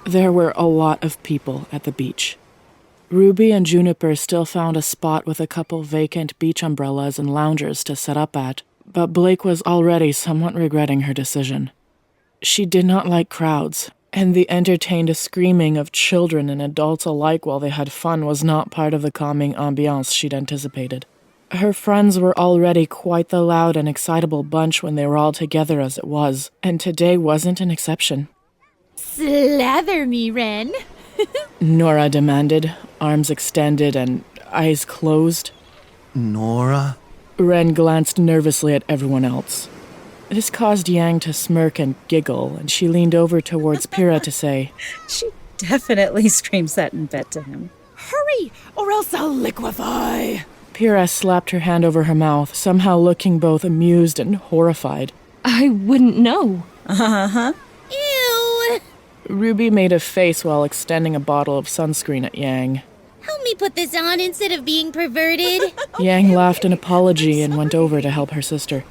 There were a lot of people at the beach. Ruby and Juniper still found a spot with a couple vacant beach umbrellas and loungers to set up at, but Blake was already somewhat regretting her decision. She did not like crowds, and the entertained screaming of children and adults alike while they had fun was not part of the calming ambiance she'd anticipated. Her friends were already quite the loud and excitable bunch when they were all together as it was, and today wasn't an exception. Slather me, Ren. Nora demanded, arms extended and eyes closed. Nora? Ren glanced nervously at everyone else. This caused Yang to smirk and giggle, and she leaned over towards Pyrrha to say, She definitely screams that in bed to him. Hurry, or else I'll liquefy. Pyrrha slapped her hand over her mouth, somehow looking both amused and horrified. I wouldn't know. Uh-huh. Ew. Ruby made a face while extending a bottle of sunscreen at Yang. Help me put this on instead of being perverted. Yang laughed an apology and went over to help her sister.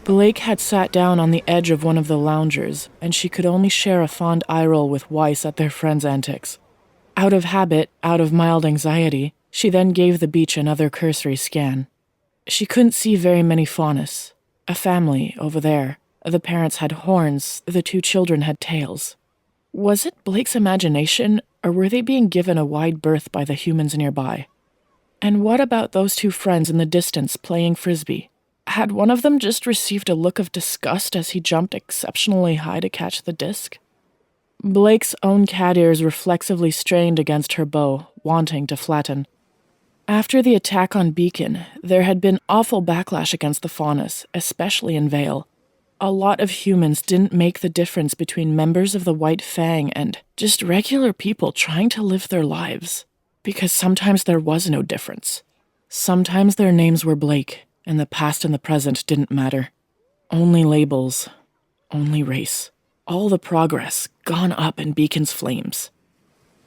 Blake had sat down on the edge of one of the loungers, and she could only share a fond eye roll with Weiss at their friends' antics. Out of habit, out of mild anxiety, she then gave the beach another cursory scan. She couldn't see very many faunus. A family over there. The parents had horns, the two children had tails. Was it Blake's imagination, or were they being given a wide berth by the humans nearby? And what about those two friends in the distance playing frisbee? Had one of them just received a look of disgust as he jumped exceptionally high to catch the disc? Blake's own cat ears reflexively strained against her bow, wanting to flatten. After the attack on Beacon, there had been awful backlash against the faunus, especially in Vale. A lot of humans didn't make the difference between members of the White Fang and just regular people trying to live their lives. Because sometimes there was no difference. Sometimes their names were Blake, and the past and the present didn't matter. Only labels. Only race. All the progress gone up in Beacon's flames.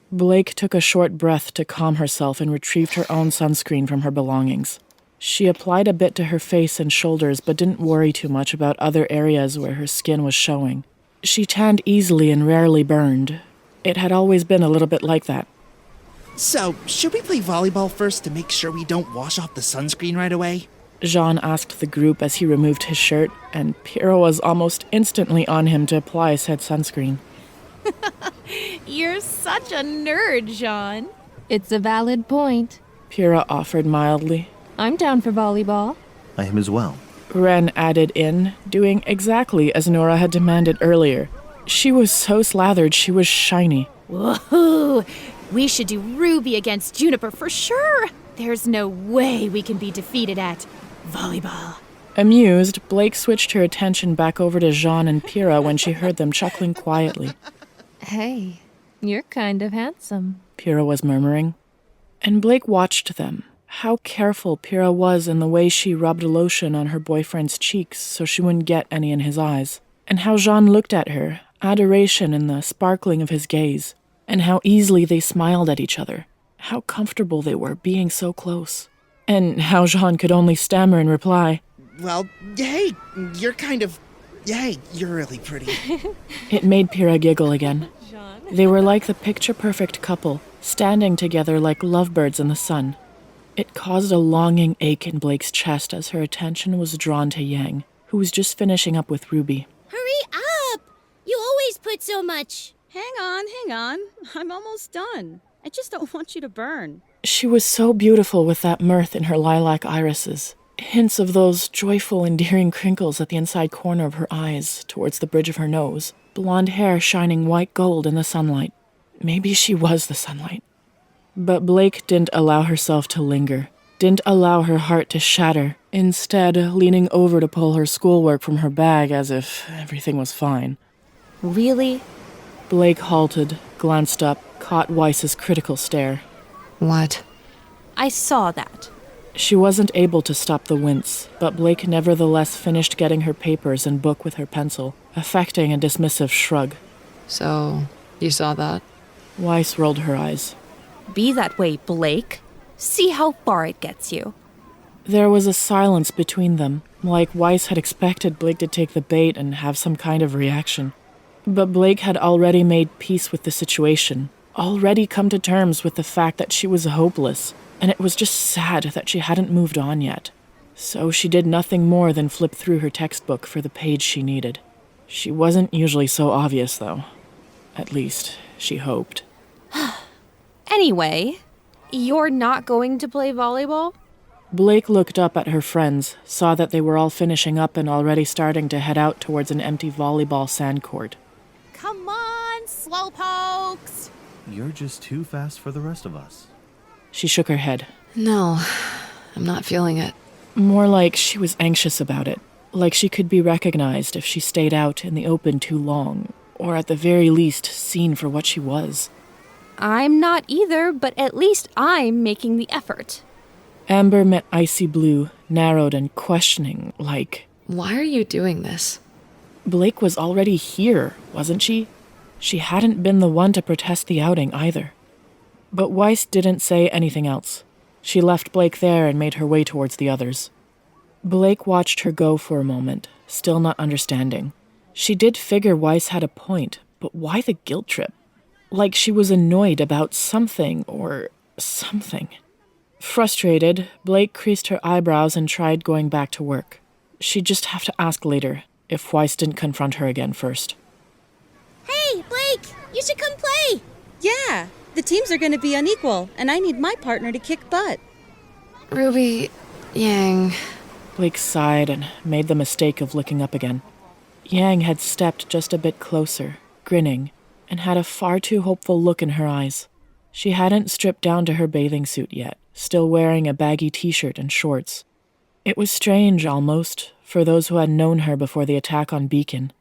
Blake took a short breath to calm herself and retrieved her own sunscreen from her belongings. She applied a bit to her face and shoulders but didn't worry too much about other areas where her skin was showing. She tanned easily and rarely burned. It had always been a little bit like that. So, should we play volleyball first to make sure we don't wash off the sunscreen right away? Jean asked the group as he removed his shirt, and Pyrrha was almost instantly on him to apply said sunscreen. You're such a nerd, Jean. It's a valid point. Pyrrha offered mildly. I'm down for volleyball. I am as well. Ren added in, doing exactly as Nora had demanded earlier. She was so slathered she was shiny. Woohoo! We should do RWBY against Juniper for sure. There's no way we can be defeated at volleyball. Amused, Blake switched her attention back over to Jean and Pyrrha when she heard them chuckling quietly. Hey, you're kind of handsome, Pyrrha was murmuring. And Blake watched them. How careful Pyrrha was in the way she rubbed lotion on her boyfriend's cheeks so she wouldn't get any in his eyes. And how Jean looked at her, adoration in the sparkling of his gaze. And how easily they smiled at each other. How comfortable they were being so close. And how Jean could only stammer in reply. Well, hey, you're really pretty. It made Pyrrha giggle again. They were like the picture-perfect couple, standing together like lovebirds in the sun. It caused a longing ache in Blake's chest as her attention was drawn to Yang, who was just finishing up with RWBY. Hurry up! You always put so much. Hang on. I'm almost done. I just don't want you to burn. She was so beautiful with that mirth in her lilac irises. Hints of those joyful, endearing crinkles at the inside corner of her eyes, towards the bridge of her nose. Blonde hair shining white gold in the sunlight. Maybe she was the sunlight. But Blake didn't allow herself to linger. Didn't allow her heart to shatter. Instead, leaning over to pull her schoolwork from her bag as if everything was fine. Really? Blake halted, glanced up, caught Weiss's critical stare. What? I saw that. She wasn't able to stop the wince, but Blake nevertheless finished getting her papers and book with her pencil, affecting a dismissive shrug. So, you saw that? Weiss rolled her eyes. Be that way, Blake. See how far it gets you. There was a silence between them, like Weiss had expected Blake to take the bait and have some kind of reaction. But Blake had already made peace with the situation, already come to terms with the fact that she was hopeless, and it was just sad that she hadn't moved on yet. So she did nothing more than flip through her textbook for the page she needed. She wasn't usually so obvious, though. At least, she hoped. Anyway, you're not going to play volleyball? Blake looked up at her friends, saw that they were all finishing up and already starting to head out towards an empty volleyball sand court. Come on, slowpokes! You're just too fast for the rest of us. She shook her head. No, I'm not feeling it. More like she was anxious about it. Like she could be recognized if she stayed out in the open too long, or at the very least seen for what she was. I'm not either, but at least I'm making the effort. Amber met Icy Blue, narrowed and questioning, like... Why are you doing this? Blake was already here, wasn't she? She hadn't been the one to protest the outing either. But Weiss didn't say anything else. She left Blake there and made her way towards the others. Blake watched her go for a moment, still not understanding. She did figure Weiss had a point, but why the guilt trip? Like she was annoyed about something or something. Frustrated, Blake creased her eyebrows and tried going back to work. She'd just have to ask later, if Weiss didn't confront her again first. Hey, Blake! You should come play! Yeah, the teams are going to be unequal, and I need my partner to kick butt. Ruby, Yang... Blake sighed and made the mistake of looking up again. Yang had stepped just a bit closer, grinning, and had a far too hopeful look in her eyes. She hadn't stripped down to her bathing suit yet, still wearing a baggy t-shirt and shorts. It was strange, almost, for those who had known her before the attack on Beacon.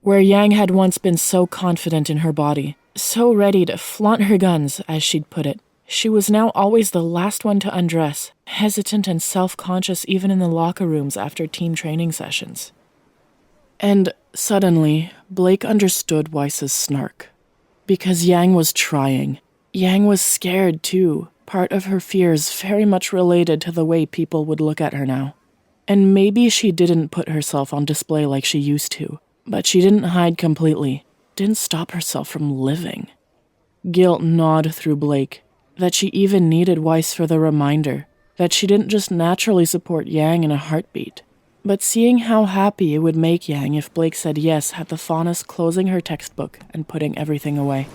Where Yang had once been so confident in her body, so ready to flaunt her guns, as she'd put it, she was now always the last one to undress, hesitant and self-conscious even in the locker rooms after team training sessions. And suddenly, Blake understood Weiss's snark. Because Yang was trying. Yang was scared, too, part of her fears very much related to the way people would look at her now. And maybe she didn't put herself on display like she used to, but she didn't hide completely, didn't stop herself from living. Guilt gnawed through Blake, that she even needed Weiss for the reminder that she didn't just naturally support Yang in a heartbeat. But seeing how happy it would make Yang if Blake said yes had the fondness closing her textbook and putting everything away.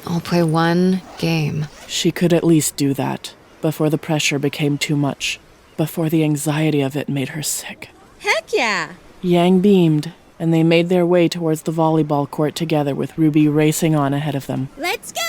I'll play one game. She could at least do that, before the pressure became too much, before the anxiety of it made her sick. Heck yeah! Yang beamed, and they made their way towards the volleyball court together with RWBY racing on ahead of them. Let's go!